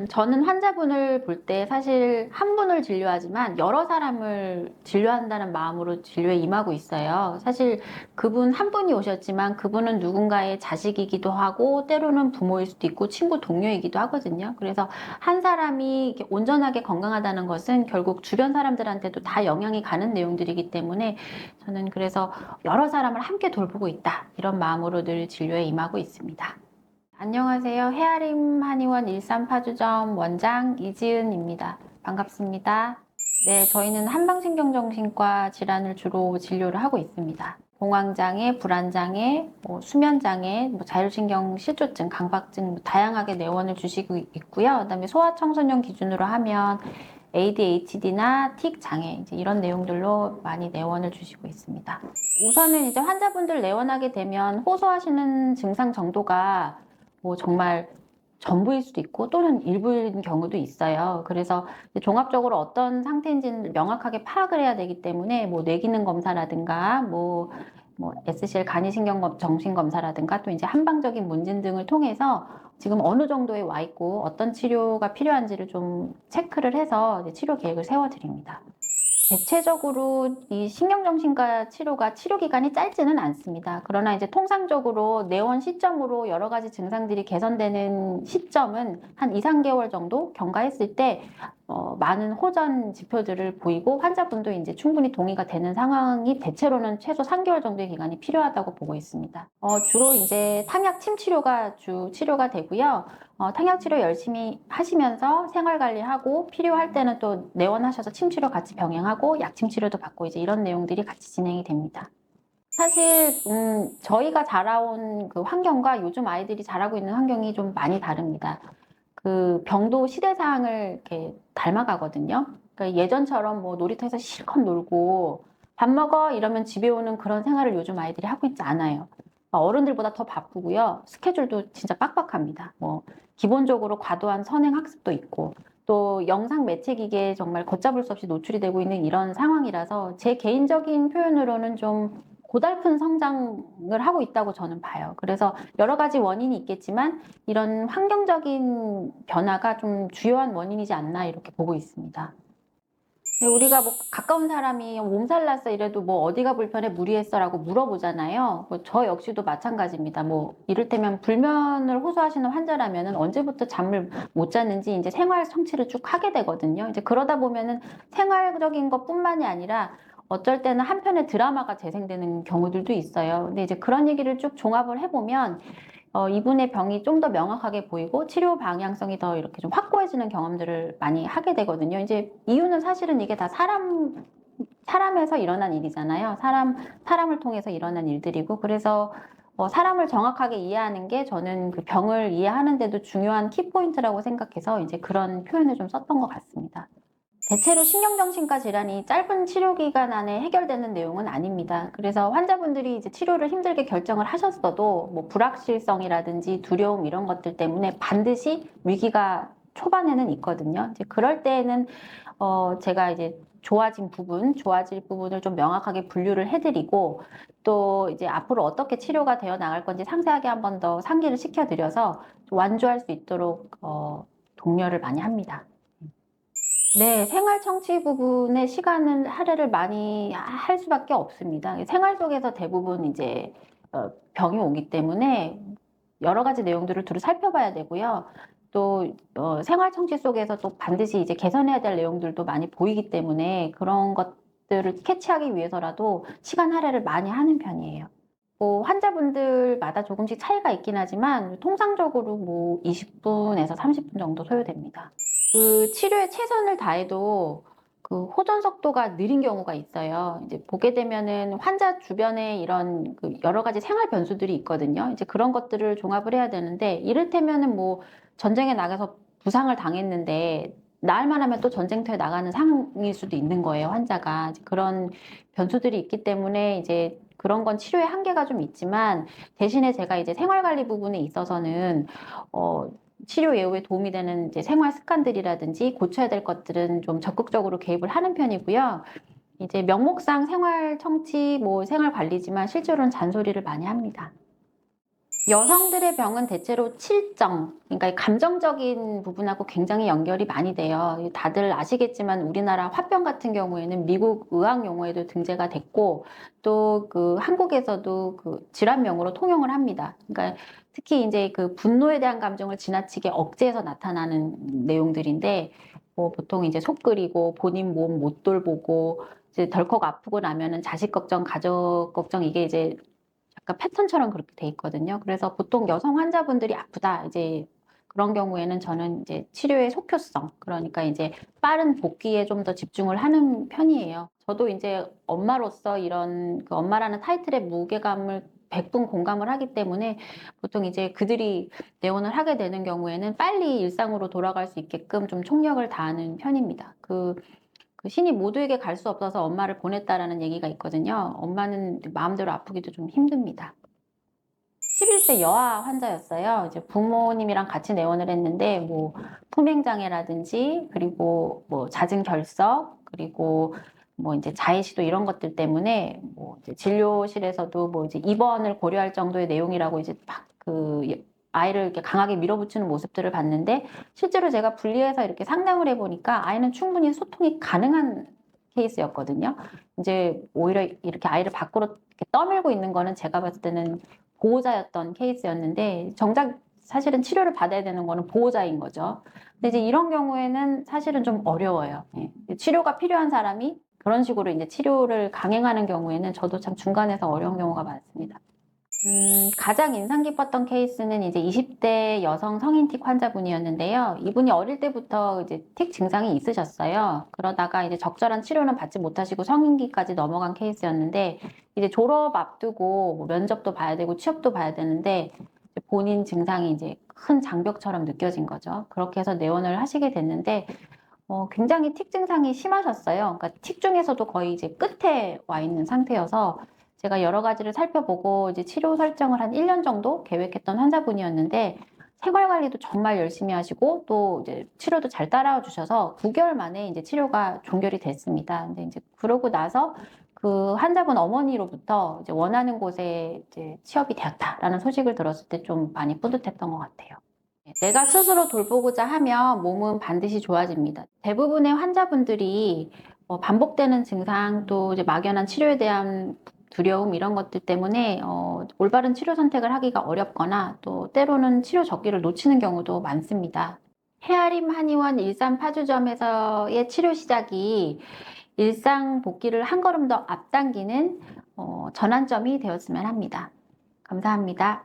저는 환자분을 볼 때 사실 한 분을 진료하지만 여러 사람을 진료한다는 마음으로 진료에 임하고 있어요. 사실 그분 한 분이 오셨지만 그분은 누군가의 자식이기도 하고 때로는 부모일 수도 있고 친구 동료이기도 하거든요. 그래서 한 사람이 이렇게 온전하게 건강하다는 것은 결국 주변 사람들한테도 다 영향이 가는 내용들이기 때문에 저는 그래서 여러 사람을 함께 돌보고 있다, 이런 마음으로 늘 진료에 임하고 있습니다. 안녕하세요. 헤아림 한의원 일산파주점 원장 이지은입니다. 반갑습니다. 네, 저희는 한방신경정신과 질환을 주로 진료를 하고 있습니다. 공황장애, 불안장애, 수면장애, 자율신경 실조증, 강박증 다양하게 내원을 주시고 있고요. 그다음에 소아청소년 기준으로 하면 ADHD나 틱 장애 이제 이런 내용들로 많이 내원을 주시고 있습니다. 우선은 이제 환자분들 내원하게 되면 호소하시는 증상 정도가 정말 전부일 수도 있고 또는 일부인 경우도 있어요. 그래서 종합적으로 어떤 상태인지는 명확하게 파악을 해야 되기 때문에 뇌기능 검사라든가 SCL 간이신경 정신 검사라든가 또 이제 한방적인 문진 등을 통해서 지금 어느 정도에 와 있고 어떤 치료가 필요한지를 좀 체크를 해서 치료 계획을 세워드립니다. 대체적으로 이 신경정신과 치료가 치료 기간이 짧지는 않습니다. 그러나 이제 통상적으로 내원 시점으로 여러 가지 증상들이 개선되는 시점은 한 2, 3개월 정도 경과했을 때 많은 호전 지표들을 보이고 환자분도 이제 충분히 동의가 되는 상황이 대체로는 최소 3개월 정도의 기간이 필요하다고 보고 있습니다. 주로 이제 탕약 침 치료가 주 치료가 되고요. 탕약 치료 열심히 하시면서 생활 관리하고 필요할 때는 또 내원하셔서 침 치료 같이 병행하고 약침 치료도 받고 이제 이런 내용들이 같이 진행이 됩니다. 사실 저희가 자라온 그 환경과 요즘 아이들이 자라고 있는 환경이 좀 많이 다릅니다. 그 병도 시대사항을 이렇게 닮아가거든요. 그러니까 예전처럼 놀이터에서 실컷 놀고 밥 먹어 이러면 집에 오는 그런 생활을 요즘 아이들이 하고 있지 않아요. 어른들보다 더 바쁘고요. 스케줄도 진짜 빡빡합니다. 기본적으로 과도한 선행 학습도 있고 또 영상 매체 기계에 정말 걷잡을 수 없이 노출이 되고 있는 이런 상황이라서 제 개인적인 표현으로는 좀 고달픈 성장을 하고 있다고 저는 봐요. 그래서 여러 가지 원인이 있겠지만 이런 환경적인 변화가 좀 주요한 원인이지 않나 이렇게 보고 있습니다. 우리가 가까운 사람이 몸살 났어 이래도 어디가 불편해 무리했어 라고 물어보잖아요. 저 역시도 마찬가지입니다. 이를테면 불면을 호소하시는 환자라면 언제부터 잠을 못 잤는지 이제 생활 성취를 쭉 하게 되거든요. 이제 그러다 보면은 생활적인 것뿐만이 아니라 어쩔 때는 한편의 드라마가 재생되는 경우들도 있어요. 근데 이제 그런 얘기를 쭉 종합을 해보면 이분의 병이 좀 더 명확하게 보이고 치료 방향성이 더 이렇게 좀 확고해지는 경험들을 많이 하게 되거든요. 이제 이유는 사실은 이게 다 사람에서 일어난 일이잖아요. 사람을 통해서 일어난 일들이고, 그래서 사람을 정확하게 이해하는 게 저는 그 병을 이해하는 데도 중요한 키포인트라고 생각해서 이제 그런 표현을 좀 썼던 것 같습니다. 대체로 신경정신과 질환이 짧은 치료 기간 안에 해결되는 내용은 아닙니다. 그래서 환자분들이 이제 치료를 힘들게 결정을 하셨어도 불확실성이라든지 두려움 이런 것들 때문에 반드시 위기가 초반에는 있거든요. 이제 그럴 때에는 제가 이제 좋아질 부분을 좀 명확하게 분류를 해드리고 또 이제 앞으로 어떻게 치료가 되어 나갈 건지 상세하게 한 번 더 상기를 시켜드려서 완주할 수 있도록 독려를 많이 합니다. 네, 생활 청취 부분의 시간은 할애를 많이 할 수밖에 없습니다. 생활 속에서 대부분 이제 병이 오기 때문에 여러 가지 내용들을 두루 살펴봐야 되고요. 또 생활 청취 속에서 또 반드시 이제 개선해야 될 내용들도 많이 보이기 때문에 그런 것들을 캐치하기 위해서라도 시간 할애를 많이 하는 편이에요. 환자분들마다 조금씩 차이가 있긴 하지만 통상적으로 20분에서 30분 정도 소요됩니다. 그 치료에 최선을 다해도 그 호전 속도가 느린 경우가 있어요. 이제 보게 되면은 환자 주변에 이런 그 여러 가지 생활 변수들이 있거든요. 이제 그런 것들을 종합을 해야 되는데 이를테면은 전쟁에 나가서 부상을 당했는데 나흘만 하면 또 전쟁터에 나가는 상황일 수도 있는 거예요, 환자가. 그런 변수들이 있기 때문에 이제 그런 건 치료의 한계가 좀 있지만 대신에 제가 이제 생활 관리 부분에 있어서는 치료 예후에 도움이 되는 이제 생활 습관들이라든지 고쳐야 될 것들은 좀 적극적으로 개입을 하는 편이고요. 이제 명목상 생활 청취, 생활 관리지만 실제로는 잔소리를 많이 합니다. 여성들의 병은 대체로 칠정, 그러니까 이 감정적인 부분하고 굉장히 연결이 많이 돼요. 다들 아시겠지만 우리나라 화병 같은 경우에는 미국 의학 용어에도 등재가 됐고, 또 그 한국에서도 그 질환명으로 통용을 합니다. 그러니까 특히 이제 그 분노에 대한 감정을 지나치게 억제해서 나타나는 내용들인데, 뭐 보통 이제 속 끓이고 본인 몸 못 돌보고 이제 덜컥 아프고 나면은 자식 걱정, 가족 걱정, 이게 이제 약간 패턴처럼 그렇게 돼 있거든요. 그래서 보통 여성 환자분들이 아프다, 이제 그런 경우에는 저는 이제 치료의 속효성, 그러니까 이제 빠른 복귀에 좀 더 집중을 하는 편이에요. 저도 이제 엄마로서 이런 그 엄마라는 타이틀의 무게감을 100분 공감을 하기 때문에 보통 이제 그들이 내원을 하게 되는 경우에는 빨리 일상으로 돌아갈 수 있게끔 좀 총력을 다하는 편입니다. 그 신이 모두에게 갈 수 없어서 엄마를 보냈다라는 얘기가 있거든요. 엄마는 마음대로 아프기도 좀 힘듭니다. 11세 여아 환자였어요. 이제 부모님이랑 같이 내원을 했는데, 뭐, 품행장애라든지, 그리고 뭐, 잦은 결석, 그리고 뭐, 이제 자해시도 이런 것들 때문에, 뭐, 이제 진료실에서도 뭐, 이제 입원을 고려할 정도의 내용이라고 이제 막 아이를 이렇게 강하게 밀어붙이는 모습들을 봤는데, 실제로 제가 분리해서 이렇게 상담을 해보니까 아이는 충분히 소통이 가능한 케이스였거든요. 이제 오히려 이렇게 아이를 밖으로 이렇게 떠밀고 있는 거는 제가 봤을 때는 보호자였던 케이스였는데, 정작 사실은 치료를 받아야 되는 거는 보호자인 거죠. 근데 이제 이런 경우에는 사실은 좀 어려워요. 예. 치료가 필요한 사람이 그런 식으로 이제 치료를 강행하는 경우에는 저도 참 중간에서 어려운 경우가 많습니다. 가장 인상 깊었던 케이스는 이제 20대 여성 성인 틱 환자분이었는데요. 이분이 어릴 때부터 이제 틱 증상이 있으셨어요. 그러다가 이제 적절한 치료는 받지 못하시고 성인기까지 넘어간 케이스였는데, 이제 졸업 앞두고 뭐 면접도 봐야 되고 취업도 봐야 되는데, 본인 증상이 이제 큰 장벽처럼 느껴진 거죠. 그렇게 해서 내원을 하시게 됐는데, 굉장히 틱 증상이 심하셨어요. 그러니까 틱 중에서도 거의 이제 끝에 와 있는 상태여서 제가 여러 가지를 살펴보고 이제 치료 설정을 한 1년 정도 계획했던 환자분이었는데, 생활 관리도 정말 열심히 하시고 또 이제 치료도 잘 따라와 주셔서 9개월 만에 이제 치료가 종결이 됐습니다. 근데 이제 그러고 나서 그 환자분 어머니로부터 이제 원하는 곳에 이제 취업이 되었다라는 소식을 들었을 때 좀 많이 뿌듯했던 것 같아요. 내가 스스로 돌보고자 하면 몸은 반드시 좋아집니다. 대부분의 환자분들이 반복되는 증상, 또 이제 막연한 치료에 대한 두려움, 이런 것들 때문에 올바른 치료 선택을 하기가 어렵거나 또 때로는 치료 적기를 놓치는 경우도 많습니다. 헤아림 한의원 일산파주점에서의 치료 시작이 일상 복귀를 한 걸음 더 앞당기는 전환점이 되었으면 합니다. 감사합니다.